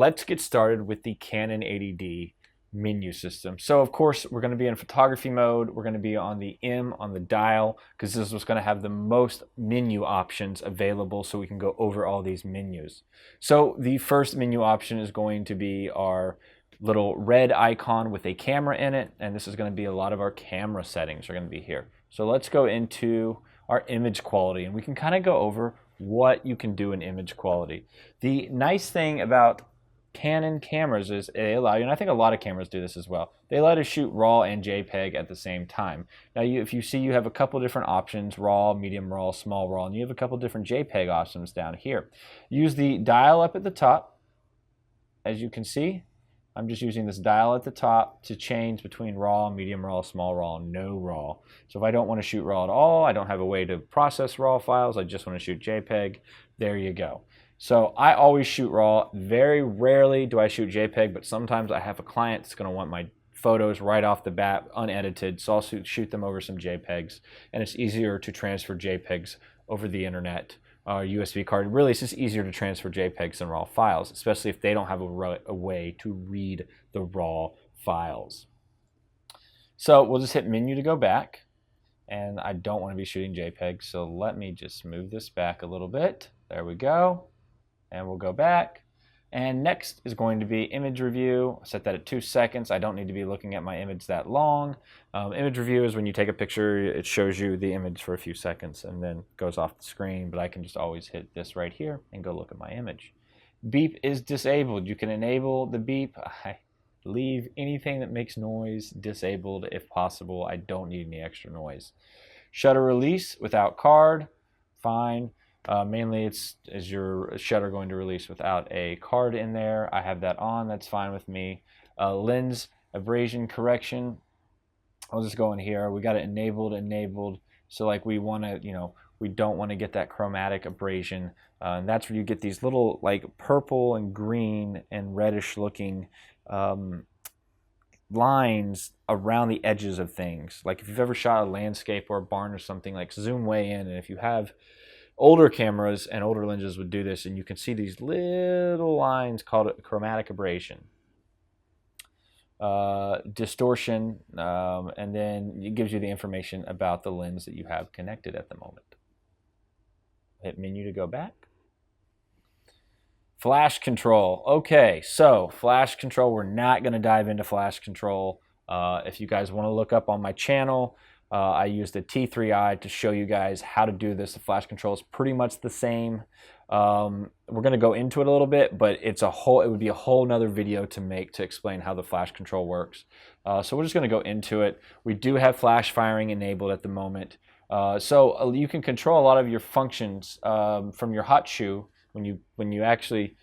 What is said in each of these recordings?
let's get started with the Canon 80D menu system. So of course we're going to be in photography mode. We're going to be on the M on the dial because this is what's going to have the most menu options available, so we can go over all these menus. So the first menu option is going to be our little red icon with a camera in it, and this is going to be a lot of our camera settings are going to be here. So let's go into our image quality, and we can kind of go over what you can do in image quality. The nice thing about Canon cameras is they allow you, and I think a lot of cameras do this as well, they allow you to shoot RAW and JPEG at the same time. Now if you see, you have a couple different options: RAW, medium RAW, small RAW, and you have a couple different JPEG options down here. Use the dial up at the top. As you can see, I'm just using this dial at the top to change between RAW, medium RAW, small RAW, no RAW. So if I don't want to shoot RAW at all, I don't have a way to process RAW files, I just want to shoot JPEG, there you go. So I always shoot RAW. Very rarely do I shoot JPEG, but sometimes I have a client that's going to want my photos right off the bat, unedited, so I'll shoot them over some JPEGs, and it's easier to transfer JPEGs over the internet. USB card. Really, it's just easier to transfer JPEGs than RAW files, especially if they don't have a way to read the RAW files. So we'll just hit menu to go back, and I don't want to be shooting JPEGs, so let me just move this back a little bit. There we go, and we'll go back. And next is going to be image review. Set that at 2 seconds. I don't need to be looking at my image that long. Image review is when you take a picture, it shows you the image for a few seconds and then goes off the screen, but I can just always hit this right here and go look at my image. Beep is disabled. You can enable the beep. I leave anything that makes noise disabled if possible. I don't need any extra noise. Shutter release without card, fine. Mainly is your shutter going to release without a card in there. I have that on, that's fine with me. Lens abrasion correction, I'll just go in here. We got it enabled. So like we want to, we don't want to get that chromatic abrasion. And that's where you get these little like purple and green and reddish looking lines around the edges of things. Like if you've ever shot a landscape or a barn or something, like zoom way in, and if you have older cameras and older lenses would do this, and you can see these little lines called chromatic abrasion, distortion, and then it gives you the information about the lens that you have connected at the moment. Hit menu to go back. Flash control. Okay, so flash control, we're not going to dive into flash control. If you guys want to look up on my channel, I used a T3i to show you guys how to do this. The flash control is pretty much the same. We're going to go into it a little bit, but it would be a whole nother video to make to explain how the flash control works. So we're just going to go into it. We do have flash firing enabled at the moment. So you can control a lot of your functions from your hot shoe when you actually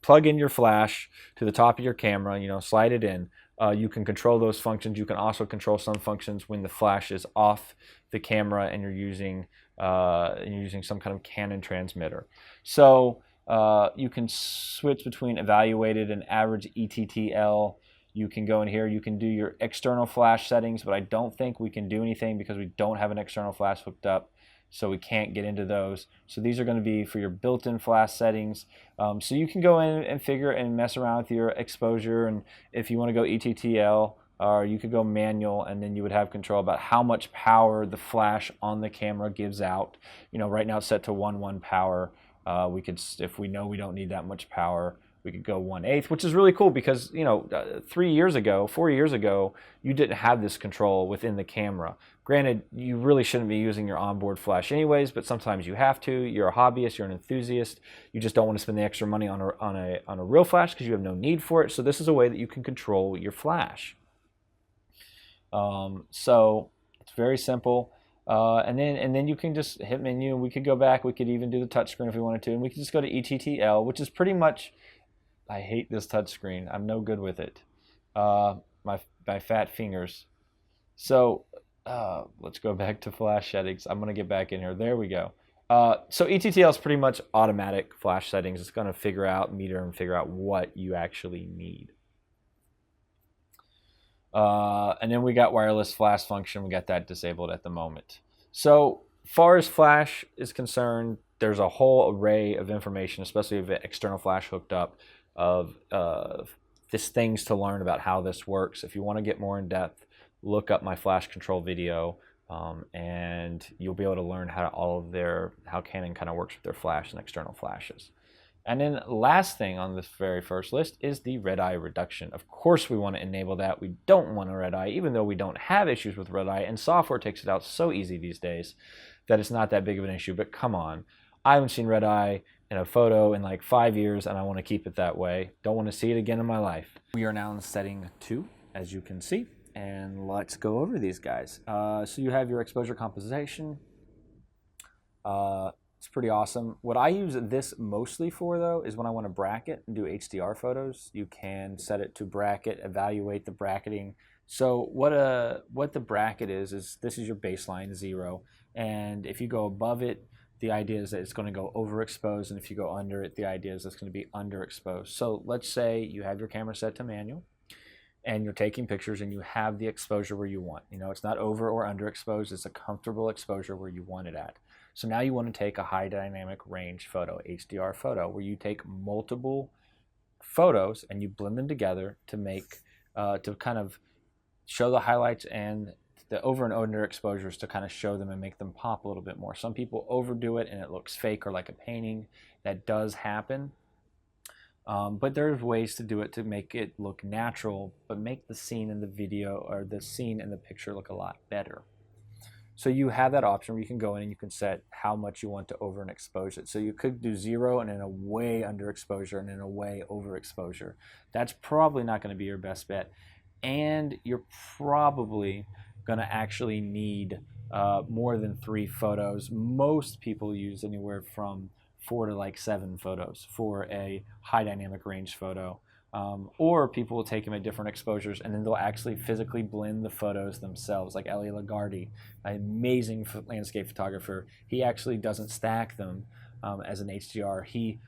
plug in your flash to the top of your camera, slide it in. You can control those functions. You can also control some functions when the flash is off the camera and you're using some kind of Canon transmitter. So you can switch between evaluated and average ETTL. You can go in here. You can do your external flash settings, but I don't think we can do anything because we don't have an external flash hooked up. So we can't get into those. So these are going to be for your built-in flash settings. So you can go in and figure and mess around with your exposure, and if you want to go ETTL, or you could go manual, and then you would have control about how much power the flash on the camera gives out. Right now it's set to 1.1 power. We could, if we know we don't need that much power, we could go 1/8, which is really cool because 4 years ago, you didn't have this control within the camera. Granted, you really shouldn't be using your onboard flash anyways, but sometimes you have to. You're a hobbyist, you're an enthusiast. You just don't want to spend the extra money on a real flash because you have no need for it. So this is a way that you can control your flash. So it's very simple. And then you can just hit menu, and we could go back. We could even do the touchscreen if we wanted to, and we could just go to ETTL, which is pretty much. I hate this touchscreen. I'm no good with it. My fat fingers. So let's go back to flash settings. I'm going to get back in here. There we go. So ETTL is pretty much automatic flash settings. It's going to meter and figure out what you actually need. And then we got wireless flash function. We got that disabled at the moment. So far as flash is concerned, there's a whole array of information, especially if an external flash hooked up. of just things to learn about how this works. If you want to get more in depth, look up my flash control video, and you'll be able to learn how Canon kind of works with their flash and external flashes. And then last thing on this very first list is the red eye reduction. Of course we want to enable that. We don't want a red eye, even though we don't have issues with red eye, and software takes it out so easy these days that it's not that big of an issue. But come on, I haven't seen red eye in a photo in like 5 years, and I want to keep it that way. Don't want to see it again in my life. We are now in setting 2, as you can see, and let's go over these guys. So you have your exposure compensation. It's pretty awesome. What I use this mostly for, though, is when I want to bracket and do HDR photos. You can set it to bracket, evaluate the bracketing. So what the bracket is this is your baseline, 0. And if you go above it, the idea is that it's going to go overexposed. And if you go under it, the idea is it's going to be underexposed. So let's say you have your camera set to manual, and you're taking pictures and you have the exposure where you want. You know, it's not over or underexposed. It's a comfortable exposure where you want it at. So now you want to take a high dynamic range photo, HDR photo, where you take multiple photos and you blend them together to make, to kind of show the highlights and the over and under exposures to kind of show them and make them pop a little bit more. Some people overdo it and it looks fake or like a painting. That does happen. But there's ways to do it to make it look natural, but make the scene in the video or the scene in the picture look a lot better. So you have that option where you can go in and you can set how much you want to over and expose it. So you could do 0 and then a way under exposure and then a way over exposure. That's probably not going to be your best bet. And you're probably going to actually need more than 3 photos. Most people use anywhere from 4 to like 7 photos for a high dynamic range photo. Or people will take them at different exposures and then they'll actually physically blend the photos themselves, like Ellie Lagarde, an amazing landscape photographer. He actually doesn't stack them as an HDR. He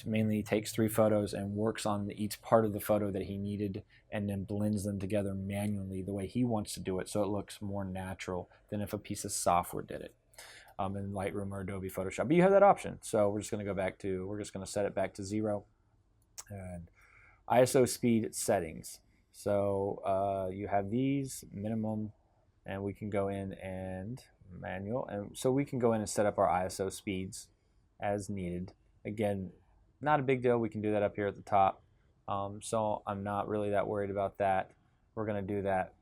mainly takes 3 photos and works on each part of the photo that he needed and then blends them together manually the way he wants to do it, so it looks more natural than if a piece of software did it in Lightroom or Adobe Photoshop. But you have that option. So we're just going to set it back to 0. And ISO speed settings. So you have these minimum, and we can go in and manual, and so we can go in and set up our ISO speeds as needed. Again, not a big deal. We can do that up here at the top. So I'm not really that worried about that. We're going to do that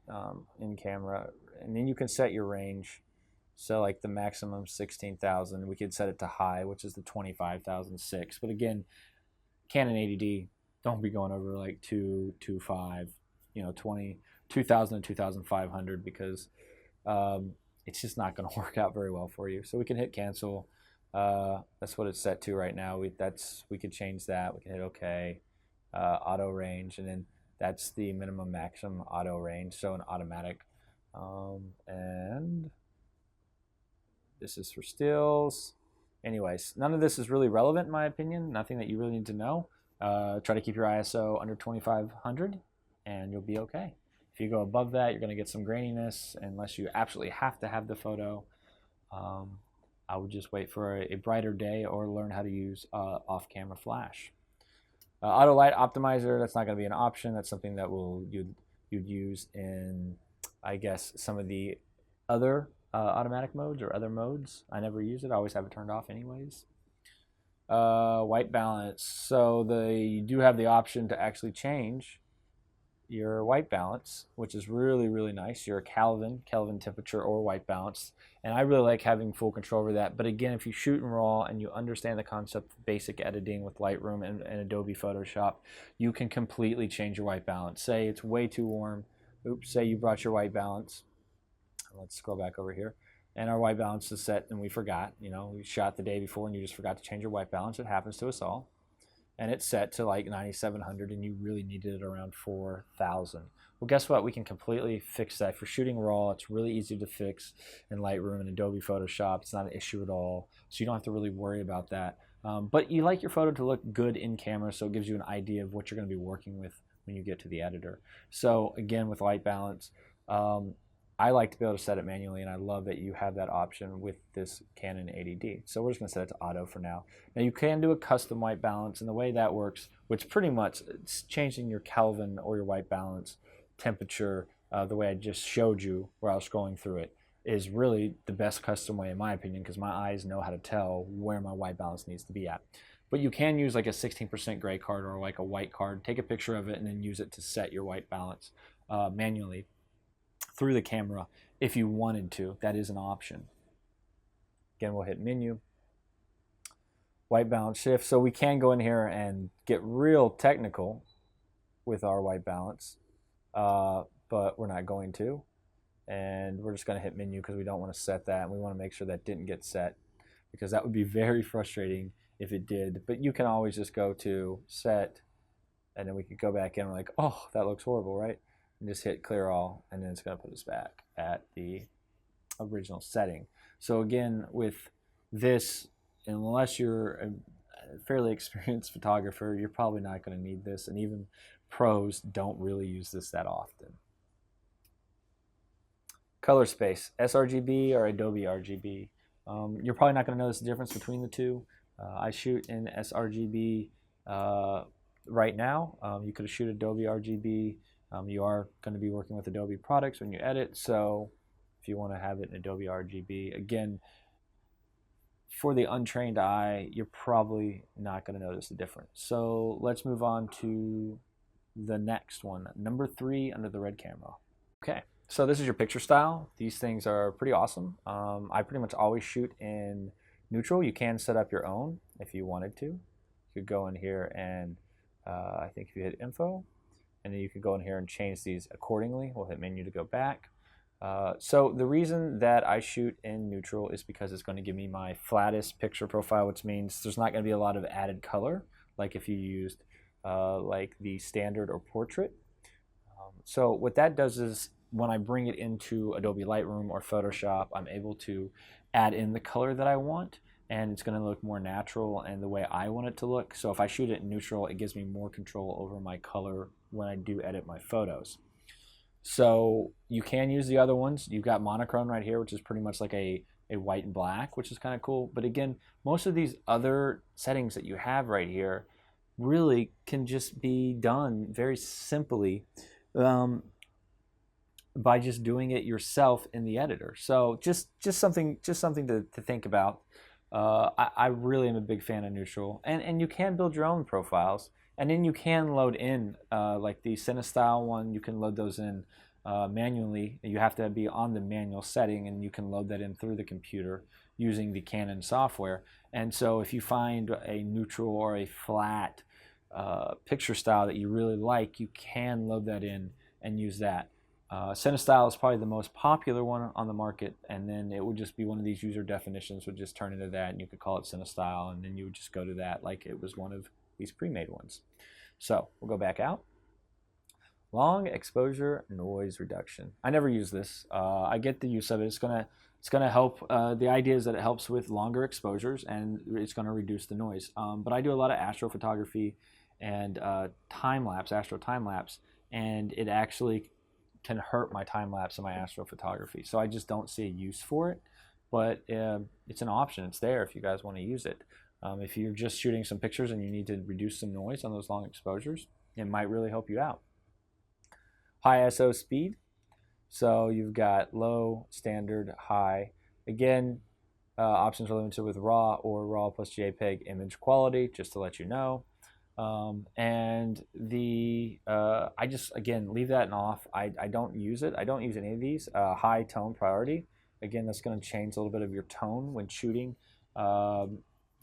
in camera, and then you can set your range. So like the maximum 16,000, we could set it to high, which is the 25,006. But again, Canon 80D, don't be going over like 225, 2,000 and 2,500 because it's just not going to work out very well for you. So we can hit cancel. That's what it's set to right now. We could change that. We can hit OK, auto range, and then that's the minimum maximum auto range. So an automatic, and this is for stills. Anyways, none of this is really relevant in my opinion. Nothing that you really need to know. Try to keep your ISO under 2500 and you'll be okay. If you go above that, you're going to get some graininess unless you absolutely have to have the photo. I would just wait for a brighter day or learn how to use off-camera flash. Auto light optimizer, that's not going to be an option. That's something that you'd use in, I guess, some of the other automatic modes or other modes. I never use it. I always have it turned off anyways. White balance. So you do have the option to actually change your white balance, which is really, really nice. Your Kelvin temperature or white balance. And I really like having full control over that. But again, if you shoot in RAW and you understand the concept of basic editing with Lightroom and Adobe Photoshop, you can completely change your white balance. Say it's way too warm. Oops, say you brought your white balance. Let's scroll back over here. And our white balance is set and we forgot, we shot the day before and you just forgot to change your white balance. It happens to us all. And it's set to like 9,700 and you really needed it around 4,000. Well, guess what? We can completely fix that. For shooting RAW, it's really easy to fix in Lightroom and Adobe Photoshop. It's not an issue at all. So you don't have to really worry about that. But you like your photo to look good in camera, so it gives you an idea of what you're going to be working with when you get to the editor. So again, with white balance, I like to be able to set it manually, and I love that you have that option with this Canon 80D. So we're just going to set it to auto for now. Now you can do a custom white balance, and the way that works, which pretty much it's changing your Kelvin or your white balance temperature, the way I just showed you where I was scrolling through it, is really the best custom way in my opinion, because my eyes know how to tell where my white balance needs to be at. But you can use like a 16% gray card or like a white card, take a picture of it, and then use it to set your white balance manually through the camera if you wanted to. That is an option. Again, we'll hit menu, white balance shift. So we can go in here and get real technical with our white balance, but we're not going to. And we're just going to hit menu because we don't want to set that, and we want to make sure that didn't get set, because that would be very frustrating if it did. But you can always just go to set, and then we could go back in and we're like, oh, that looks horrible, right? And just hit clear all, and then it's going to put us back at the original setting. So again, with this, unless you're a fairly experienced photographer, you're probably not going to need this, and even pros don't really use this that often. Color space, sRGB or Adobe RGB. You're probably not going to notice the difference between the two. I shoot in sRGB right now. You could shoot Adobe RGB. You are going to be working with Adobe products when you edit, so if you want to have it in Adobe RGB, again, for the untrained eye, you're probably not going to notice the difference. So let's move on to the next one, number 3 under the red camera. Okay, so this is your picture style. These things are pretty awesome. I pretty much always shoot in neutral. You can set up your own if you wanted to. You could go in here and I think if you hit info, and then you could go in here and change these accordingly. We'll hit menu to go back. So the reason that I shoot in neutral is because it's going to give me my flattest picture profile, which means there's not going to be a lot of added color like if you used like the standard or portrait. So what that does is when I bring it into Adobe Lightroom or Photoshop, I'm able to add in the color that I want, and it's going to look more natural and the way I want it to look. So if I shoot it in neutral, it gives me more control over my color when I do edit my photos. So you can use the other ones. You've got monochrome right here, which is pretty much like a white and black, which is kind of cool. But again, most of these other settings that you have right here really can just be done very simply by just doing it yourself in the editor. So just something to think about. I really am a big fan of neutral, and you can build your own profiles, and then you can load in like the CineStyle one. You can load those in manually. You have to be on the manual setting, and you can load that in through the computer using the Canon software. And so if you find a neutral or a flat picture style that you really like, you can load that in and use that. CineStyle is probably the most popular one on the market, and then it would just be one of these user definitions would just turn into that, and you could call it CineStyle, and then you would just go to that like it was one of these pre-made ones. So we'll go back out. Long exposure noise reduction. I never use this. I get the use of it. It's gonna help. The idea is that it helps with longer exposures, and it's gonna reduce the noise. But I do a lot of astrophotography and astro time-lapse, and it actually can hurt my time-lapse and my astrophotography. So I just don't see a use for it, but it's an option. It's there if you guys want to use it. If you're just shooting some pictures and you need to reduce some noise on those long exposures, it might really help you out. High ISO speed. So you've got low, standard, high. Again, options are limited with RAW or RAW plus JPEG image quality, just to let you know. And the I just again leave that off. I don't use it. I don't use any of these. High tone priority. Again, that's going to change a little bit of your tone when shooting.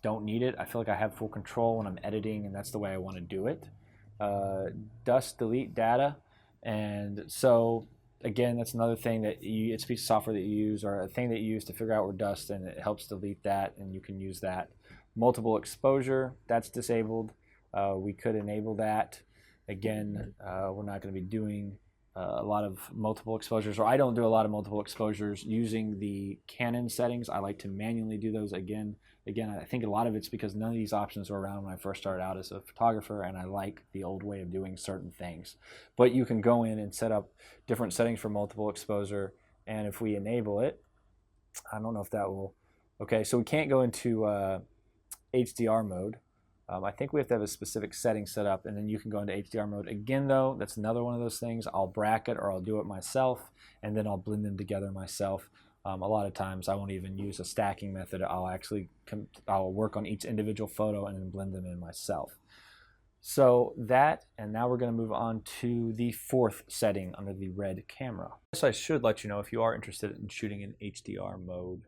Don't need it. I feel like I have full control when I'm editing, and that's the way I want to do it. Dust delete data, and so again, that's another thing that it's a piece of software that you use or a thing that you use to figure out where dust, and it helps delete that, and you can use that. Multiple exposure, that's disabled. We could enable that. Again, we're not going to be doing a lot of multiple exposures, or I don't do a lot of multiple exposures using the Canon settings. I like to manually do those again. I think a lot of it's because none of these options were around when I first started out as a photographer, and I like the old way of doing certain things. But you can go in and set up different settings for multiple exposure And if we enable it, I don't know if that will, okay, so we can't go into HDR mode. I think we have to have a specific setting set up, and then you can go into HDR mode. Again, though, that's another one of those things. I'll bracket or I'll do it myself, and then I'll blend them together myself. A lot of times I won't even use a stacking method. I'll work on each individual photo and then blend them in myself. So that, and now we're going to move on to the fourth setting under the red camera. So I should let you know, if you are interested in shooting in HDR mode,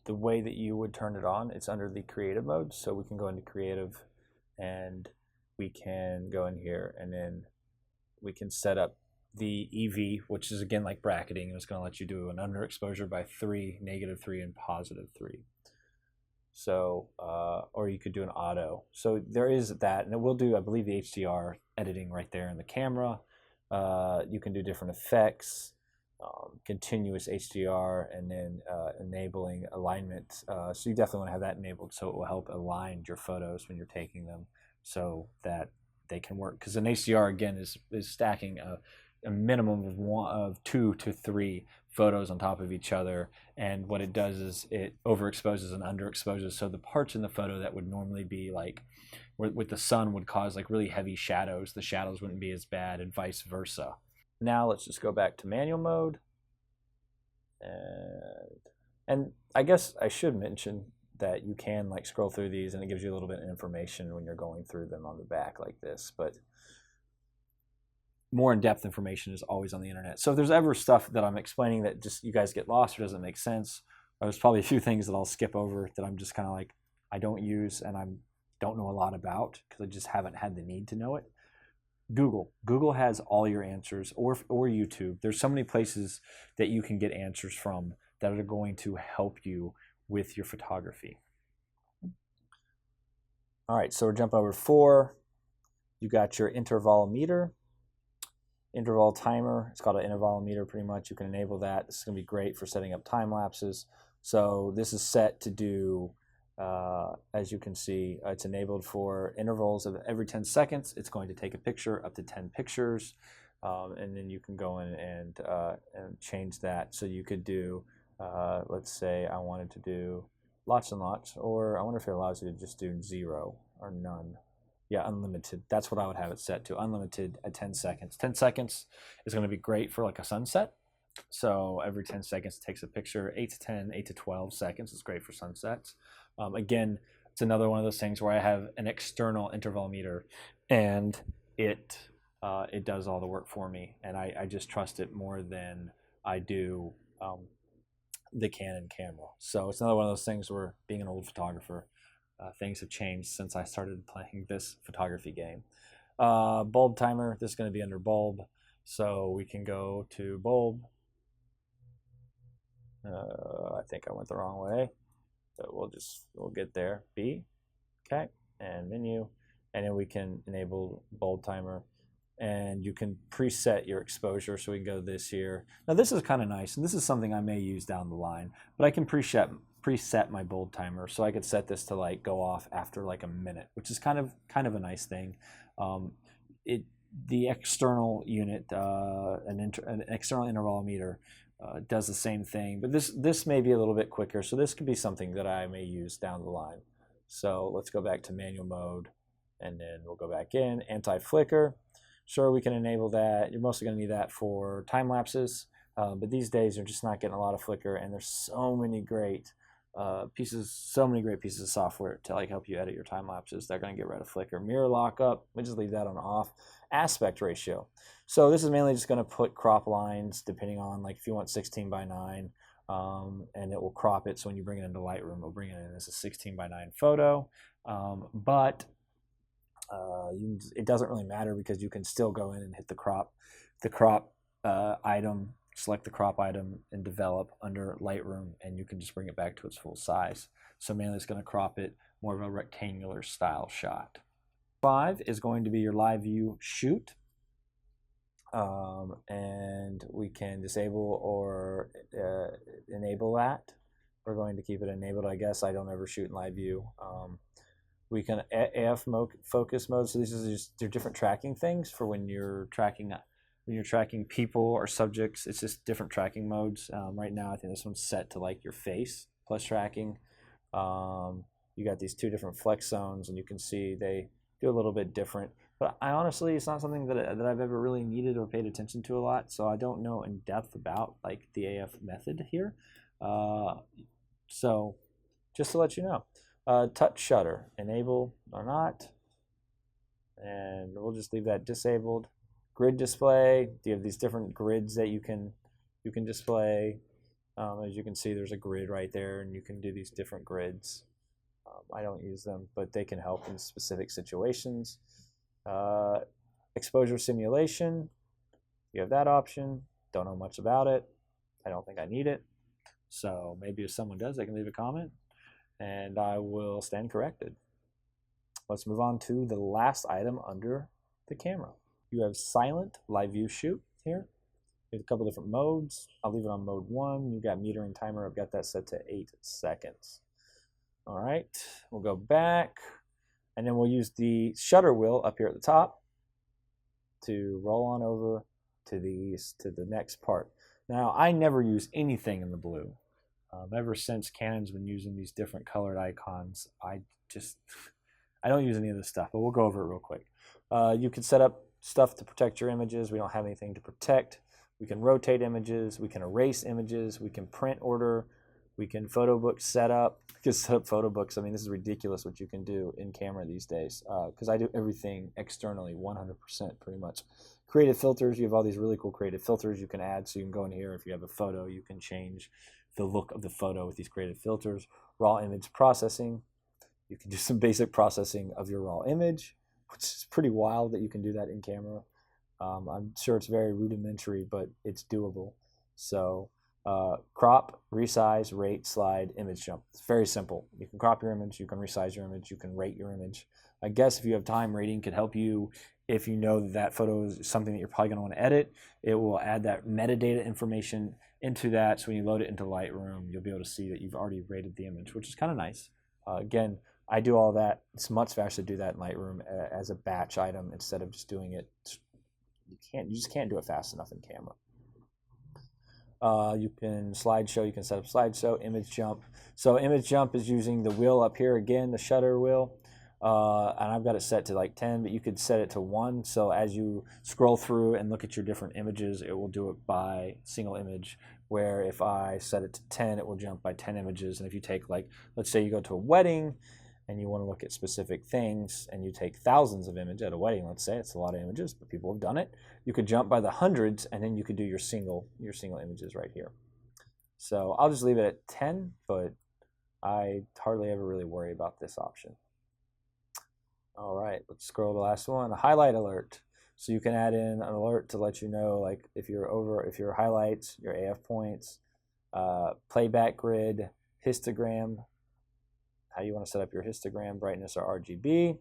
the way that you would turn it on, it's under the creative mode. So we can go into creative and we can go in here and then we can set up the EV, which is again like bracketing. It's going to let you do an underexposure by 3, -3, and +3. So, or you could do an auto. So there is that, and it will do, I believe, the HDR editing right there in the camera. You can do different effects, continuous HDR, and then enabling alignment. So you definitely want to have that enabled, so it will help align your photos when you're taking them, so that they can work. Because an HDR again is stacking a minimum of 2 to 3 photos on top of each other, and what it does is it overexposes and underexposes, so the parts in the photo that would normally be like with the sun would cause like really heavy shadows, the shadows wouldn't be as bad, and vice versa. Now let's just go back to manual mode, and I guess I should mention that you can like scroll through these and it gives you a little bit of information when you're going through them on the back like this, but more in-depth information is always on the internet. So if there's ever stuff that I'm explaining that just you guys get lost or doesn't make sense, there's probably a few things that I'll skip over that I'm just kind of like, I don't use and I don't know a lot about because I just haven't had the need to know it. Google has all your answers, or YouTube. There's so many places that you can get answers from that are going to help you with your photography. All right, so we're jumping over to 4. You got your intervalometer. Interval timer, it's called an intervalometer pretty much. You can enable that. This is going to be great for setting up time lapses. So this is set to do, as you can see, it's enabled for intervals of every 10 seconds. It's going to take a picture, up to 10 pictures, and then you can go in and change that. So you could do, let's say I wanted to do lots and lots, or I wonder if it allows you to just do 0 or none. Yeah, unlimited. That's what I would have it set to, unlimited at 10 seconds. 10 seconds is going to be great for like a sunset. So every 10 seconds it takes a picture. 8 to 10, 8 to 12 seconds is great for sunsets. Again, it's another one of those things where I have an external intervalometer and it does all the work for me. And I just trust it more than I do the Canon camera. So it's another one of those things where, being an old photographer, things have changed since I started playing this photography game. Bulb timer, this is going to be under bulb. So we can go to bulb. I think I went the wrong way. So we'll get there. B. Okay. And menu. And then we can enable bulb timer. And you can preset your exposure. So we can go this here. Now this is kind of nice. And this is something I may use down the line. But I can preset my bulb timer, so I could set this to like go off after like a minute, which is kind of a nice thing. The external unit, an external intervalometer, does the same thing, but this may be a little bit quicker, so this could be something that I may use down the line. So let's go back to manual mode, and then we'll go back in anti-flicker. Sure, we can enable that. You're mostly going to need that for time lapses, but these days you're just not getting a lot of flicker, and there's so many great pieces of software to like help you edit your time lapses. They're going to get rid of flicker. Mirror lockup, we just leave that on off. Aspect ratio. So this is mainly just going to put crop lines depending on, like, if you want 16:9, and it will crop it. So when you bring it into Lightroom, it'll bring it in as a 16:9 photo. But it doesn't really matter because you can still go in and hit the crop item. Select the crop item and develop under Lightroom, and you can just bring it back to its full size. So mainly it's going to crop it more of a rectangular style shot. 5 is going to be your live view shoot, and we can disable or enable that. We're going to keep it enabled, I guess. I don't ever shoot in live view. We can AF focus mode. So these are just, they're different tracking things for when you're tracking when you're tracking people or subjects, it's just different tracking modes. Right now, I think this one's set to like your face plus tracking. You got these two different flex zones, and you can see they do a little bit different. But I honestly, it's not something that I've ever really needed or paid attention to a lot, so I don't know in depth about like the AF method here. So just to let you know, touch shutter, enable or not, and we'll just leave that disabled. Grid display, you have these different grids that you can display. As you can see, there's a grid right there, and you can do these different grids. I don't use them, but they can help in specific situations. Exposure simulation, you have that option. Don't know much about it. I don't think I need it. So maybe if someone does, they can leave a comment, and I will stand corrected. Let's move on to the last item under the camera. You have silent live view shoot here. There's a couple different modes. I'll leave it on mode 1. You got meter and timer. I've got that set to 8 seconds. All right, we'll go back, and then we'll use the shutter wheel up here at the top to roll on over to the next part. Now, I never use anything in the blue. Ever since Canon's been using these different colored icons, I don't use any of this stuff, but we'll go over it real quick. You can set up stuff to protect your images. We don't have anything to protect. We can rotate images. We can erase images. We can print order. We can photo book setup. We can set up photo books. I mean, this is ridiculous what you can do in camera these days, because I do everything externally 100% pretty much. Creative filters, you have all these really cool creative filters you can add. So you can go in here, if you have a photo, you can change the look of the photo with these creative filters. Raw image processing, you can do some basic processing of your raw image, which is pretty wild that you can do that in camera. I'm sure it's very rudimentary, but it's doable. So crop, resize, rate, slide, image jump. It's very simple. You can crop your image, you can resize your image, you can rate your image. I guess if you have time, rating could help you if you know that photo is something that you're probably going to want to edit. It will add that metadata information into that, so when you load it into Lightroom, you'll be able to see that you've already rated the image, which is kind of nice. Again, I do all that. It's much faster to do that in Lightroom as a batch item instead of just doing it. You just can't do it fast enough in camera. You can slideshow, you can set up slideshow, image jump. So image jump is using the wheel up here again, the shutter wheel. And I've got it set to like 10, but you could set it to 1. So as you scroll through and look at your different images, it will do it by single image, where if I set it to 10, it will jump by 10 images. And if you take, like, let's say you go to a wedding and you want to look at specific things and you take thousands of images at a wedding, let's say, it's a lot of images, but people have done it. You could jump by the hundreds, and then you could do your single images right here. So I'll just leave it at 10, but I hardly ever really worry about this option. All right, let's scroll to the last one, a highlight alert. So you can add in an alert to let you know, like, if your highlights, your AF points, playback grid, histogram, how you want to set up your histogram, brightness or RGB,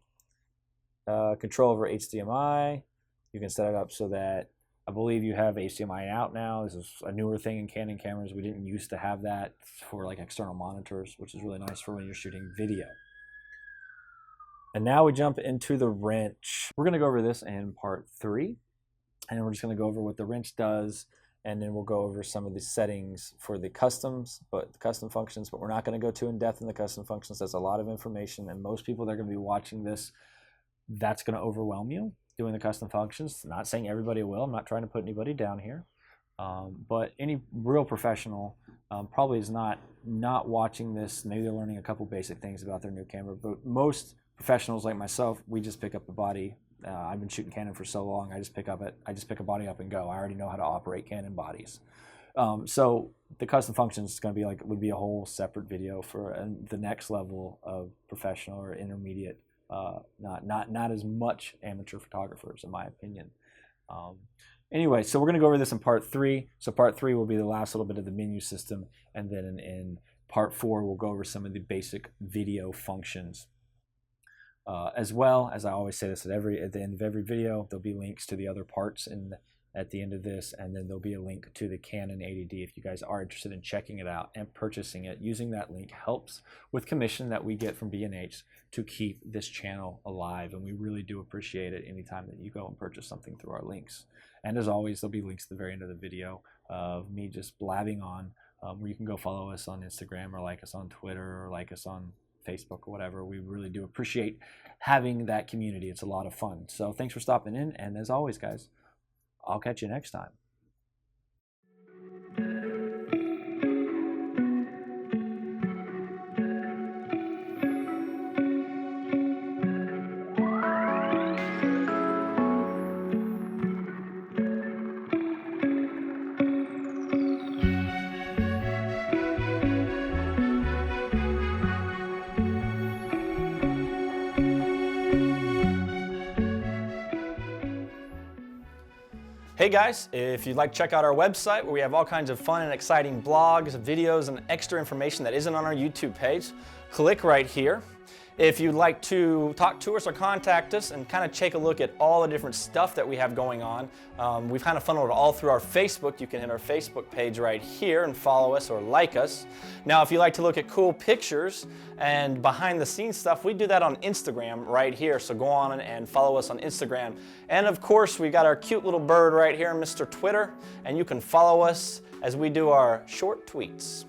control over HDMI. You can set it up so that, I believe you have HDMI out now. This is a newer thing in Canon cameras. We didn't used to have that for like external monitors, which is really nice for when you're shooting video. And now we jump into the wrench. We're gonna go over this in part 3, and we're just gonna go over what the wrench does, and then we'll go over some of the settings for the custom functions, but we're not gonna go too in depth in the custom functions. That's a lot of information, and most people that are gonna be watching this, that's gonna overwhelm you doing the custom functions. Not saying everybody will, I'm not trying to put anybody down here, but any real professional probably is not watching this. Maybe they're learning a couple basic things about their new camera, but most professionals like myself, we just pick up the body. I've been shooting Canon for so long, I just pick a body up and go. I already know how to operate Canon bodies. So the custom functions is going to be would be a whole separate video for the next level of professional or intermediate, not as much amateur photographers, in my opinion. Anyway, so we're going to go over this in part 3. So part 3 will be the last little bit of the menu system, and then in part 4 we'll go over some of the basic video functions. As well, as I always say this at the end of every video, there'll be links to the other parts in at the end of this, and then there'll be a link to the Canon 80D if you guys are interested in checking it out and purchasing it. Using that link helps with commission that we get from B&H to keep this channel alive, and we really do appreciate it anytime that you go and purchase something through our links. And as always, there'll be links at the very end of the video of me just blabbing on, where you can go follow us on Instagram or like us on Twitter or like us on Facebook or whatever. We really do appreciate having that community. It's a lot of fun. So thanks for stopping in, and as always, guys, I'll catch you next time. Hey guys, if you'd like to check out our website where we have all kinds of fun and exciting blogs, videos, and extra information that isn't on our YouTube page, click right here. If you'd like to talk to us or contact us and kind of take a look at all the different stuff that we have going on, we've kind of funneled it all through our Facebook. You can hit our Facebook page right here and follow us or like us. Now, if you like to look at cool pictures and behind the scenes stuff, we do that on Instagram right here. So go on and follow us on Instagram. And of course, we got our cute little bird right here, Mr. Twitter, and you can follow us as we do our short tweets.